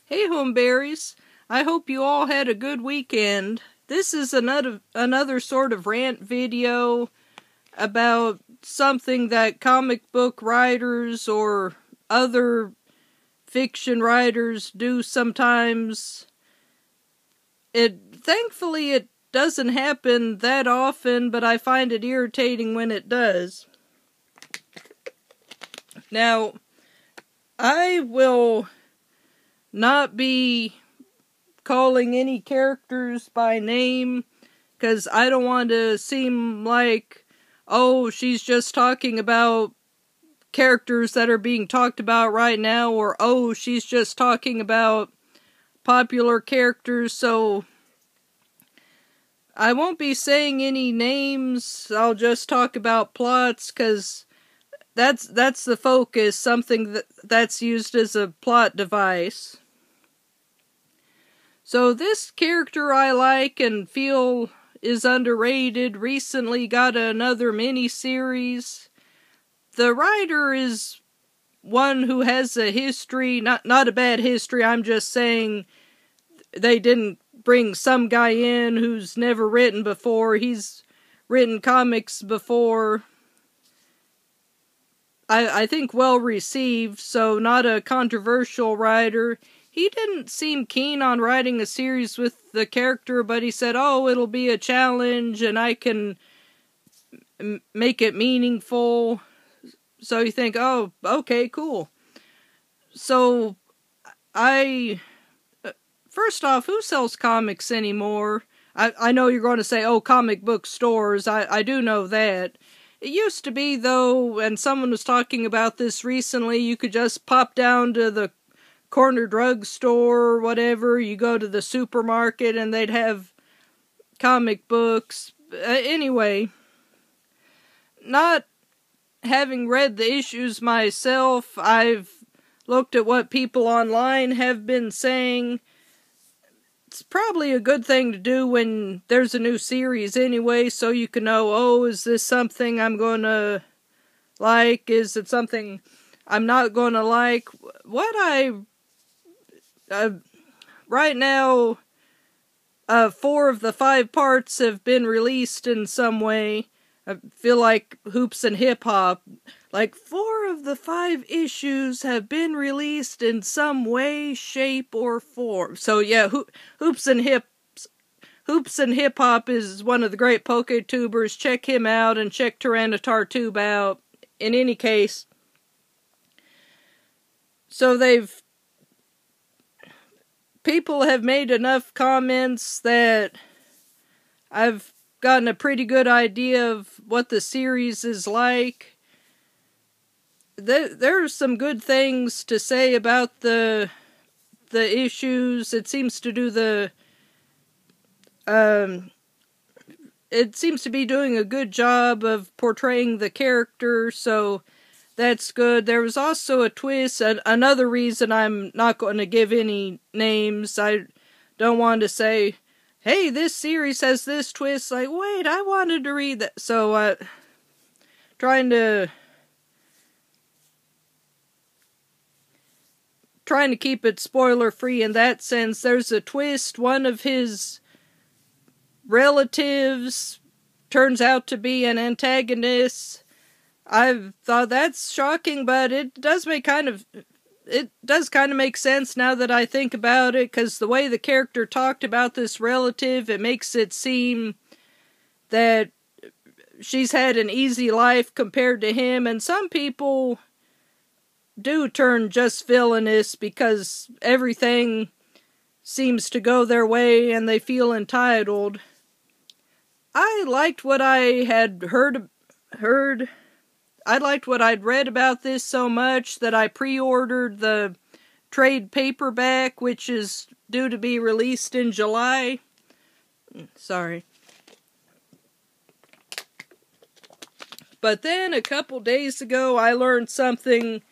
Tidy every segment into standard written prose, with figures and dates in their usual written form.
Hey homeberries, I hope you all had a good weekend. This is another sort of rant video about something that comic book writers or other fiction writers do sometimes. Thankfully it doesn't happen that often, but I find it irritating when it does. Now, I will not be calling any characters by name, because I don't want to seem like, oh, she's just talking about characters that are being talked about right now, or oh, she's just talking about popular characters, so I won't be saying any names. I'll just talk about plots, because that's the focus, something that's used as a plot device. So this character I like and feel is underrated recently got another mini-series. The writer is one who has a history, not a bad history, I'm just saying they didn't bring some guy in who's never written before. He's written comics before. I think well received, so not a controversial writer. He didn't seem keen on writing a series with the character, but he said, oh, it'll be a challenge and I can make it meaningful. So you think, oh, okay, cool. So first off, who sells comics anymore? I know you're going to say, oh, comic book stores. I do know that. It used to be, though, and someone was talking about this recently, you could just pop down to the corner drugstore or whatever, you go to the supermarket and they'd have comic books. Anyway, not having read the issues myself, I've looked at what people online have been saying. It's probably a good thing to do when there's a new series anyway, so you can know, oh, is this something I'm going to like? Is it something I'm not going to like? Right now, 4 of the 5 parts have been released in some way. I feel like Hoops and Hip Hop. Like, 4 of the 5 issues have been released in some way, shape, or form. So yeah, Hoops and Hip Hop is one of the great PokeTubers. Check him out and check Tyranitar out. In any case, so people have made enough comments that I've gotten a pretty good idea of what the series is like. There's some good things to say about the issues. It seems to do it seems to be doing a good job of portraying the character, so that's good. There was also a twist. Another reason I'm not going to give any names. I don't want to say, hey, this series has this twist. Like, wait, I wanted to read that. So, trying to keep it spoiler-free in that sense. There's a twist. One of his relatives turns out to be an antagonist. I thought that's shocking, but it does kind of make sense now that I think about it, because the way the character talked about this relative, it makes it seem that she's had an easy life compared to him, and some people do turn just villainous because everything seems to go their way and they feel entitled. I liked what I had heard. I liked what I'd read about this so much that I pre-ordered the trade paperback, which is due to be released in July. Sorry. But then a couple days ago, I learned something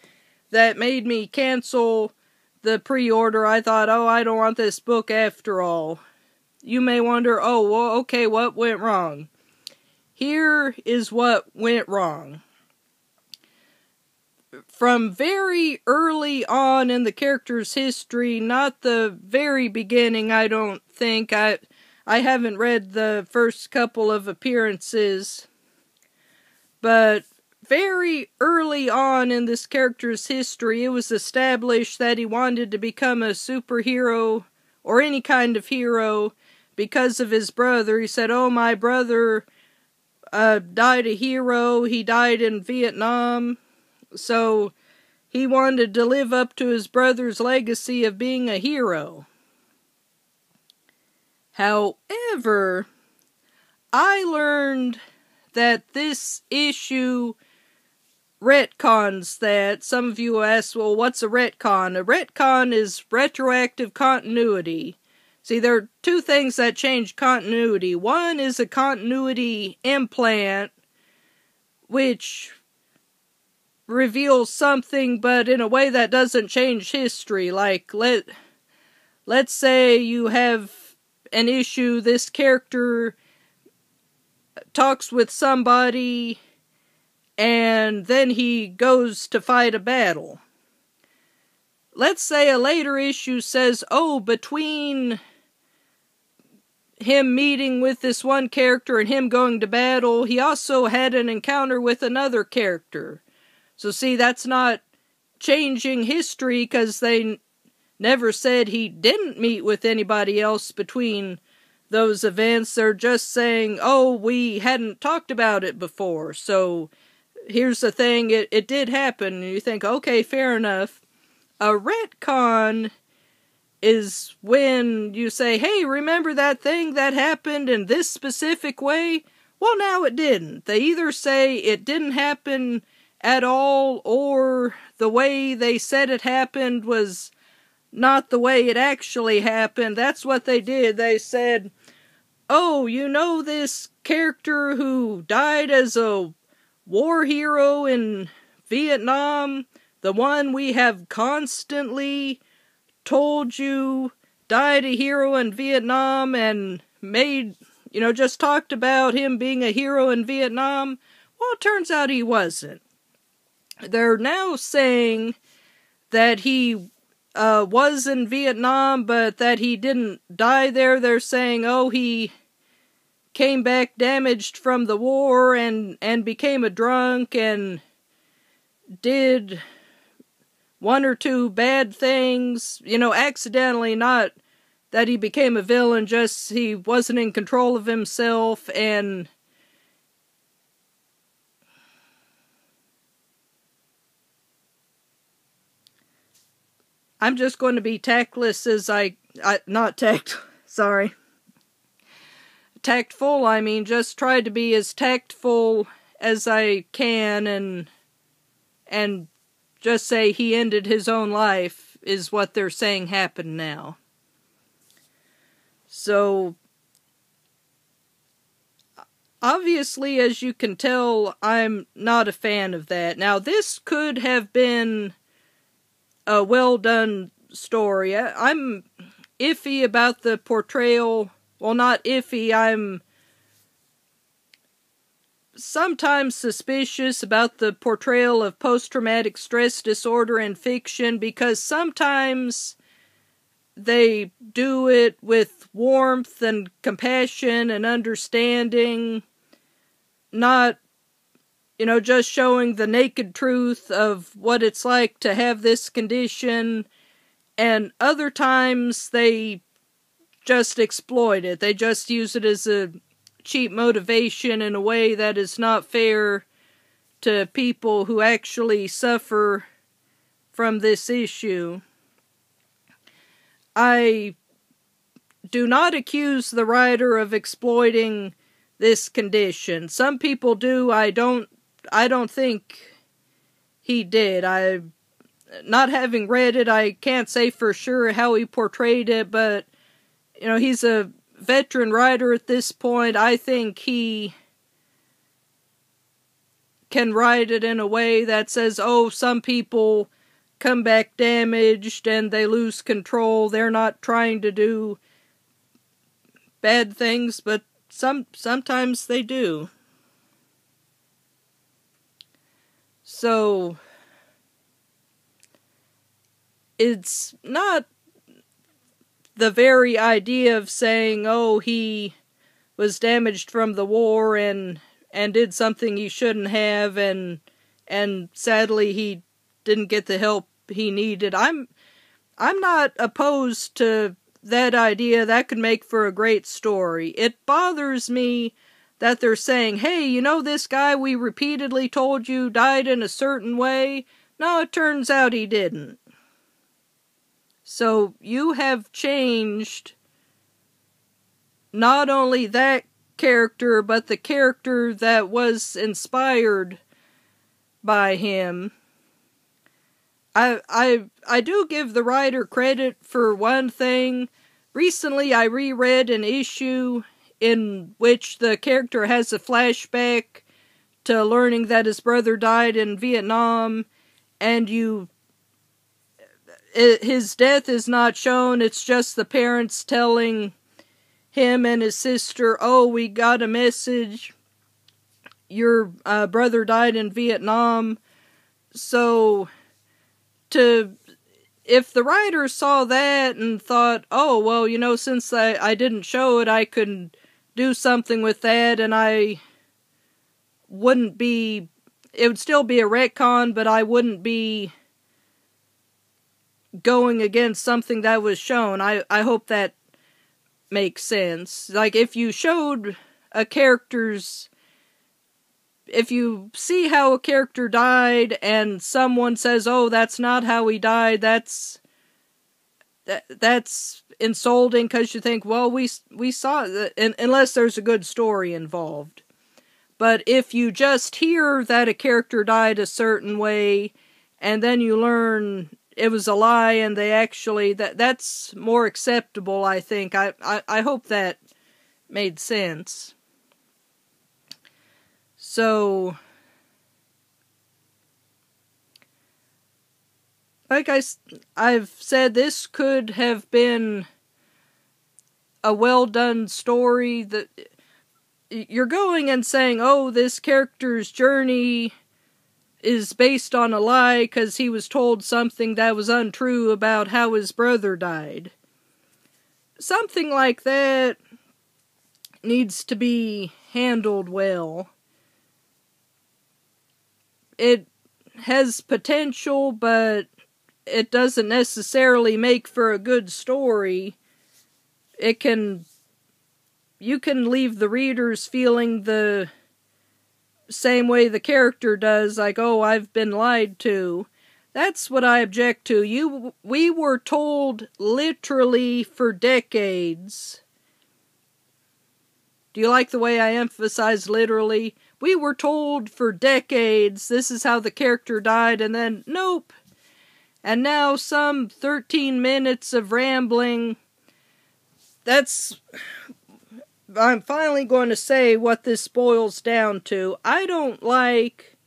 that made me cancel the pre-order. I thought, oh, I don't want this book after all. You may wonder, oh, well, okay, what went wrong? Here is what went wrong. from very early on in the character's history, not the very beginning, I don't think. I haven't read the first couple of appearances, but very early on in this character's history, it was established that he wanted to become a superhero, or any kind of hero, because of his brother. He said, oh, my brother died a hero, he died in Vietnam, so he wanted to live up to his brother's legacy of being a hero. However, I learned that this issue retcons that. Some of you ask, well, what's a retcon? A retcon is retroactive continuity. See, there are two things that change continuity. One is a continuity implant, which reveals something, but in a way that doesn't change history. Like, let's say you have an issue, this character talks with somebody, and then he goes to fight a battle. Let's say a later issue says, oh, between him meeting with this one character and him going to battle, he also had an encounter with another character. So see, that's not changing history, because they never said he didn't meet with anybody else between those events. They're just saying, oh, we hadn't talked about it before, so here's the thing, it did happen. And you think, okay, fair enough. A retcon is when you say, hey, remember that thing that happened in this specific way? Well, now it didn't. They either say it didn't happen at all, or the way they said it happened was not the way it actually happened. That's what they did. They said, oh, you know this character who died as a war hero in Vietnam? The one we have constantly told you died a hero in Vietnam and made, just talked about him being a hero in Vietnam? Well, it turns out he wasn't. They're now saying that he was in Vietnam, but that he didn't die there. They're saying, oh, he came back damaged from the war and became a drunk and did one or two bad things, accidentally, not that he became a villain, just he wasn't in control of himself. And I'm just going to be tactless as tactful, just try to be as tactful as I can and just say he ended his own life is what they're saying happened now. So, obviously, as you can tell, I'm not a fan of that. Now, this could have been a well-done story. I'm iffy about the portrayal. Well, not iffy, I'm sometimes suspicious about the portrayal of post-traumatic stress disorder in fiction, because sometimes they do it with warmth and compassion and understanding, not just showing the naked truth of what it's like to have this condition. And other times they just exploit it. They just use it as a cheap motivation in a way that is not fair to people who actually suffer from this issue. I do not accuse the writer of exploiting this condition. Some people do. I don't think he did. Not having read it, I can't say for sure how he portrayed it, but he's a veteran writer at this point. I think he can write it in a way that says, oh, some people come back damaged and they lose control. They're not trying to do bad things, but sometimes they do. So, it's not the very idea of saying, oh, he was damaged from the war and did something he shouldn't have, and sadly he didn't get the help he needed. I'm not opposed to that idea. That could make for a great story. It bothers me that they're saying, hey, you know this guy we repeatedly told you died in a certain way? No, it turns out he didn't. So you have changed not only that character, but the character that was inspired by him. I do give the writer credit for one thing. Recently I reread an issue in which the character has a flashback to learning that his brother died in Vietnam, and his death is not shown. It's just the parents telling him and his sister, oh, we got a message. Your brother died in Vietnam. So, if the writer saw that and thought, oh, well, you know, since I didn't show it, I could do something with that, and it would still be a retcon, but I wouldn't be going against something that was shown. I hope that makes sense. Like, if you showed if you see how a character died and someone says, oh, that's not how he died, that's insulting, because you think, well, we saw that, unless there's a good story involved. But if you just hear that a character died a certain way, and then you learn it was a lie and they actually, that's more acceptable, I think. I hope that made sense. So, like I've said, this could have been a well-done story. That you're going and saying, oh, this character's journey is based on a lie because he was told something that was untrue about how his brother died. Something like that needs to be handled well. It has potential, but it doesn't necessarily make for a good story. You can leave the readers feeling the same way the character does, like, oh, I've been lied to. That's what I object to. We were told literally for decades. Do you like the way I emphasize literally? We were told for decades this is how the character died, and then, nope. And now some 13 minutes of rambling. I'm finally going to say what this boils down to. I don't like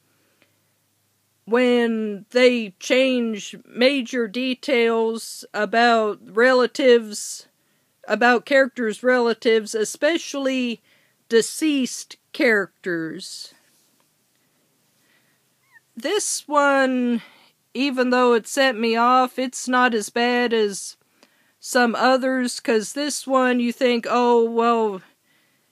when they change major details about characters' relatives, especially deceased characters. This one, even though it set me off, it's not as bad as some others, because this one you think, oh, well,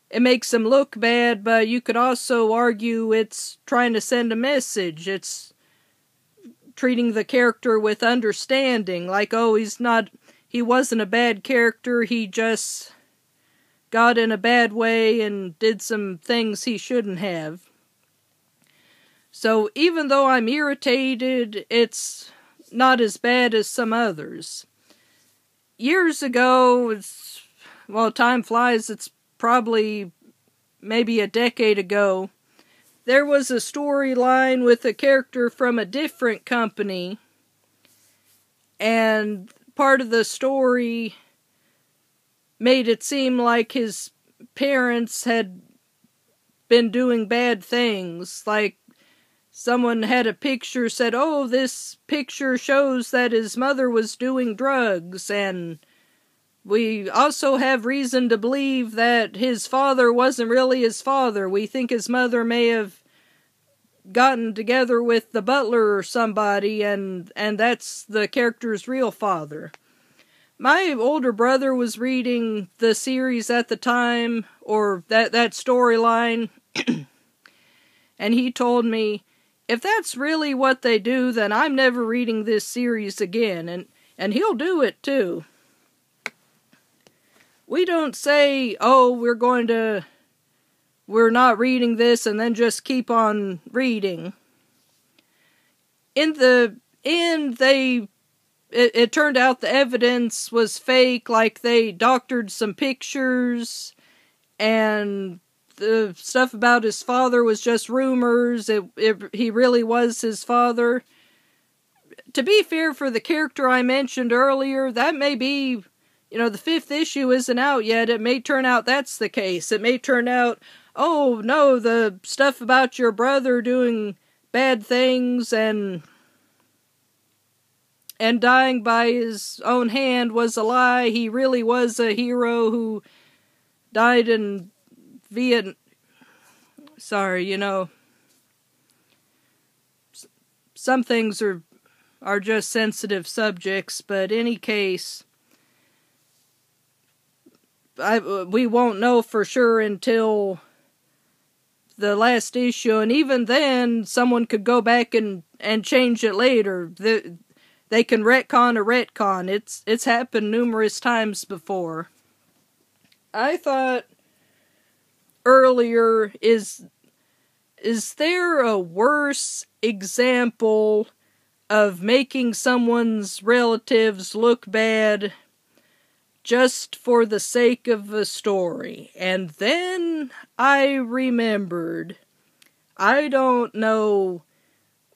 it makes them look bad, but you could also argue it's trying to send a message. It's treating the character with understanding, like, oh, he wasn't a bad character, he just got in a bad way and did some things he shouldn't have. So even though I'm irritated, it's not as bad as some others. Years ago, time flies, it's probably maybe a decade ago, there was a storyline with a character from a different company, and part of the story made it seem like his parents had been doing bad things. Like, someone had a picture, said, oh, this picture shows that his mother was doing drugs, and we also have reason to believe that his father wasn't really his father. We think his mother may have gotten together with the butler or somebody, and that's the character's real father. My older brother was reading the series at the time, or that storyline, and he told me, if that's really what they do, then I'm never reading this series again, and he'll do it too. We don't say, oh, we're not reading this, and then just keep on reading. In the end, it turned out the evidence was fake, like they doctored some pictures, and the stuff about his father was just rumors. He really was his father. To be fair, for the character I mentioned earlier, that may be, the 5th issue isn't out yet. It may turn out that's the case. It may turn out, oh no, the stuff about your brother doing bad things and dying by his own hand was a lie. He really was a hero who died in Vietnam. Sorry, some things are just sensitive subjects, but in any case, we won't know for sure until the last issue, and even then, someone could go back and change it later. They can retcon a retcon. It's happened numerous times before. I thought earlier, is there a worse example of making someone's relatives look bad just for the sake of a story? And then I remembered, I don't know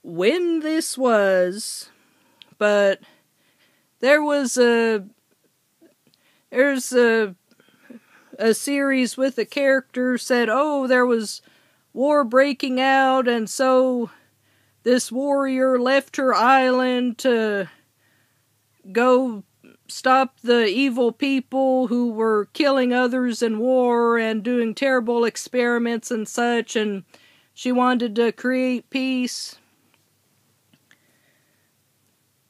when this was, but there's a series with a character said, oh, there was war breaking out, and so this warrior left her island to go stop the evil people who were killing others in war and doing terrible experiments and such, and she wanted to create peace.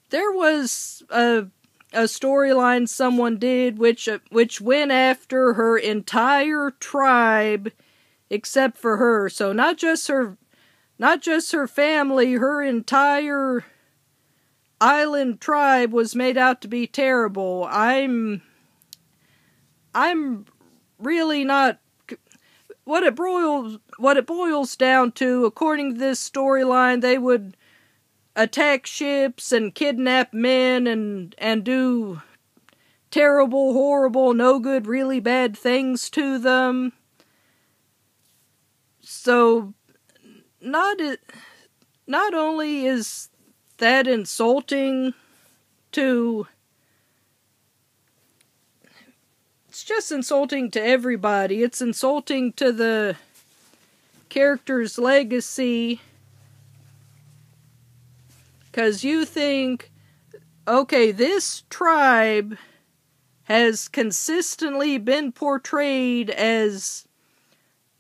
There was a storyline someone did which went after her entire tribe except for her. So not just her family, her entire island tribe was made out to be terrible. I'm really not. What it boils down to, according to this storyline, they would attack ships and kidnap men and do terrible, horrible, no good, really bad things to them. So, not only is that insulting to... It's just insulting to everybody. It's insulting to the character's legacy. Because you think, okay, this tribe has consistently been portrayed as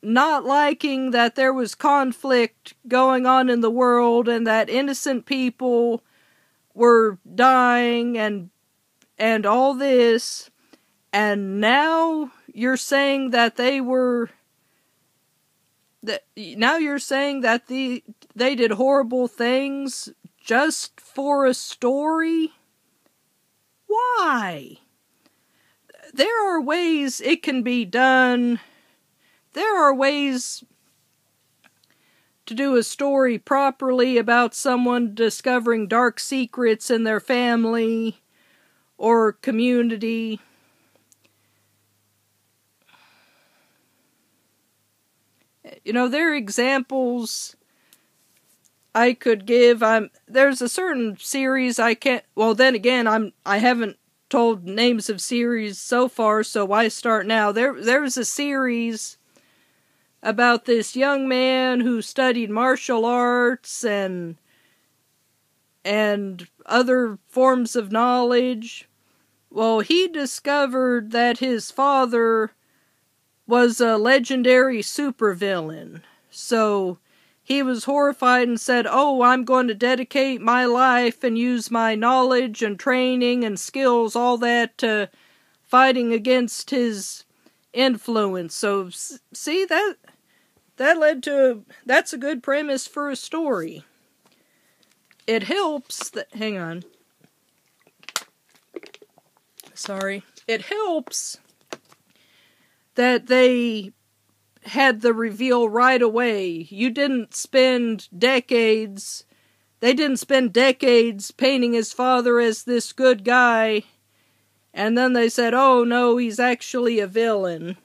not liking that there was conflict going on in the world and that innocent people were dying and all this, and now you're saying that they did horrible things just for a story? Why? There are ways it can be done. There are ways to do a story properly about someone discovering dark secrets in their family or community. There are examples I could give. There's a certain series I can't... Well, then again, I haven't told names of series so far, so why start now? There's a series about this young man who studied martial arts and other forms of knowledge. Well, he discovered that his father was a legendary supervillain. So he was horrified and said, "Oh, I'm going to dedicate my life and use my knowledge and training and skills, all that, to fighting against his influence." So, see, that led to, that's a good premise for a story. It helps that, hang on. Sorry. It helps that they had the reveal right away. They didn't spend decades painting his father as this good guy, and then they said, "Oh no, he's actually a villain."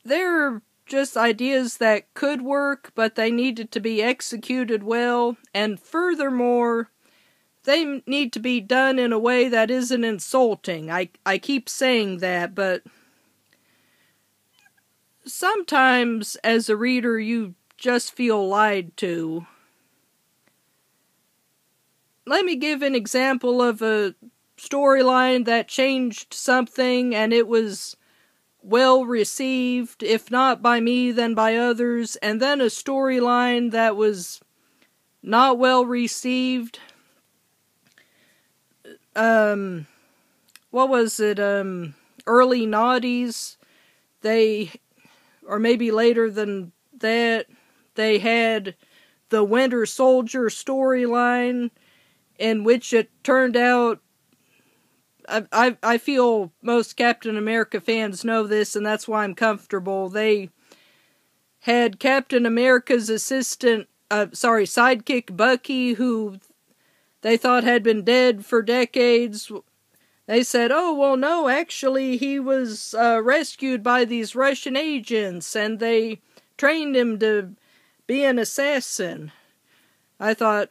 They're just ideas that could work, but they needed to be executed well, and furthermore, they need to be done in a way that isn't insulting. I keep saying that, but sometimes as a reader you just feel lied to. Let me give an example of a storyline that changed something and it was well received, if not by me, then by others, and then a storyline that was not well received. What was it, early noughties, or maybe later than that, they had the Winter Soldier storyline, in which it turned out, I feel most Captain America fans know this, and that's why I'm comfortable. They had Captain America's sidekick Bucky, who they thought had been dead for decades. They said, "Oh, well, no, actually, he was rescued by these Russian agents, and they trained him to be an assassin." I thought,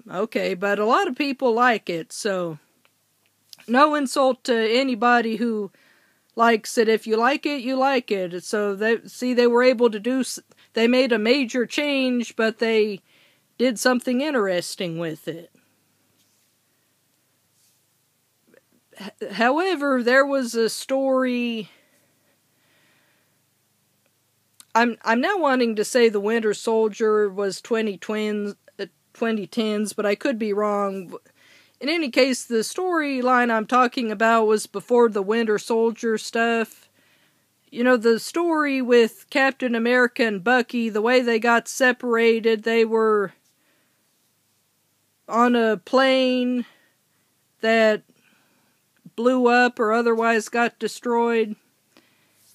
okay, but a lot of people like it, so no insult to anybody who likes it. If you like it, you like it. So they were able to they made a major change, but they did something interesting with it. However, there was a story. I'm now wanting to say the Winter Soldier was 2010s, but I could be wrong. In any case, the storyline I'm talking about was before the Winter Soldier stuff. You know, the story with Captain America and Bucky, the way they got separated, they were on a plane that blew up or otherwise got destroyed,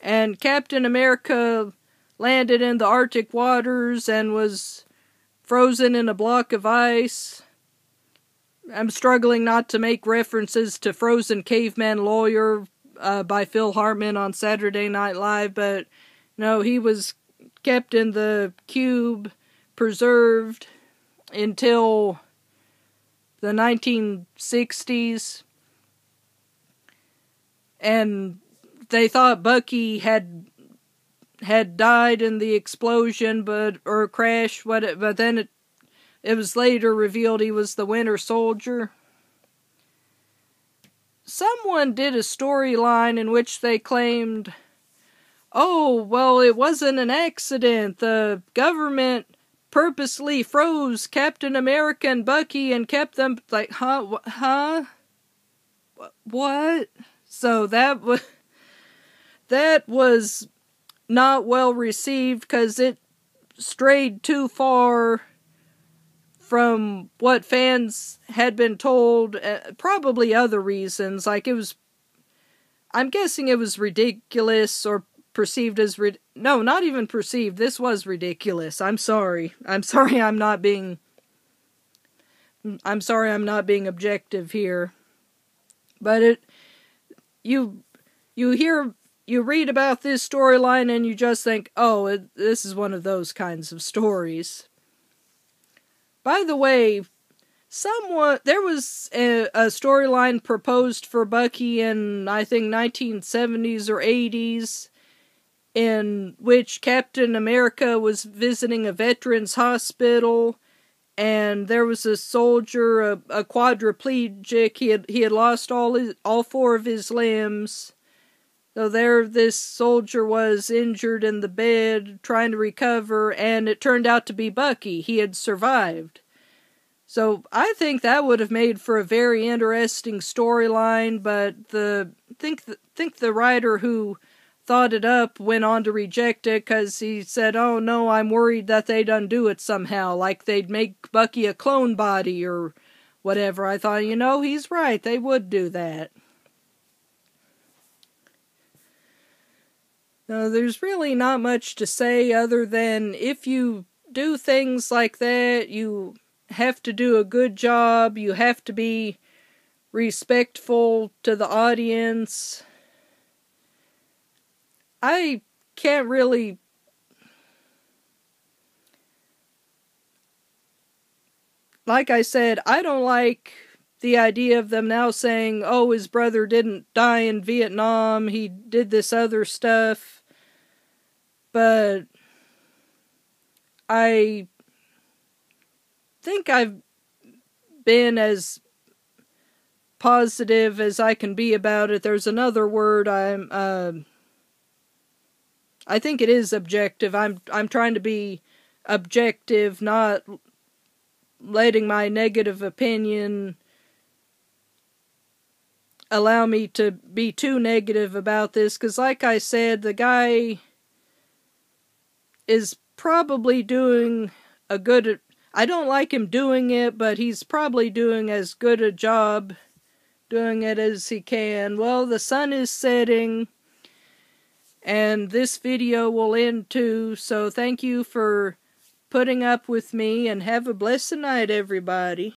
and Captain America landed in the Arctic waters and was frozen in a block of ice. I'm struggling not to make references to Frozen Caveman Lawyer by Phil Hartman on Saturday Night Live, but no, he was kept in the cube, preserved until the 1960s, and they thought Bucky had died in the explosion, or crash, but then it was later revealed he was the Winter Soldier. Someone did a storyline in which they claimed, "Oh, well, it wasn't an accident. The government purposely froze Captain America and Bucky and kept them," like, huh? What? So that was not well received because it strayed too far from what fans had been told, probably other reasons. Like, I'm guessing it was ridiculous or perceived as, no, not even perceived, this was ridiculous. I'm sorry I'm not being objective here. But you read about this storyline and you just think, oh, this is one of those kinds of stories. By the way, there was a storyline proposed for Bucky in, I think, 1970s or 80s, in which Captain America was visiting a veterans hospital, and there was a soldier, a quadriplegic. He had lost all four of his limbs, So there this soldier was injured in the bed, trying to recover, and it turned out to be Bucky. He had survived. So I think that would have made for a very interesting storyline, but think the writer who thought it up went on to reject it because he said, "Oh no, I'm worried that they'd undo it somehow, like they'd make Bucky a clone body or whatever." I thought, he's right, they would do that. Now, there's really not much to say other than if you do things like that, you have to do a good job, you have to be respectful to the audience. I can't really... Like I said, I don't like the idea of them now saying, oh, his brother didn't die in Vietnam, he did this other stuff. But I think I've been as positive as I can be about it. There's another word I think it is objective. I'm trying to be objective, not letting my negative opinion allow me to be too negative about this, because like I said, the guy is probably doing a good... I don't like him doing it, but he's probably doing as good a job doing it as he can. Well, the sun is setting, and this video will end too, so thank you for putting up with me, and have a blessed night, everybody.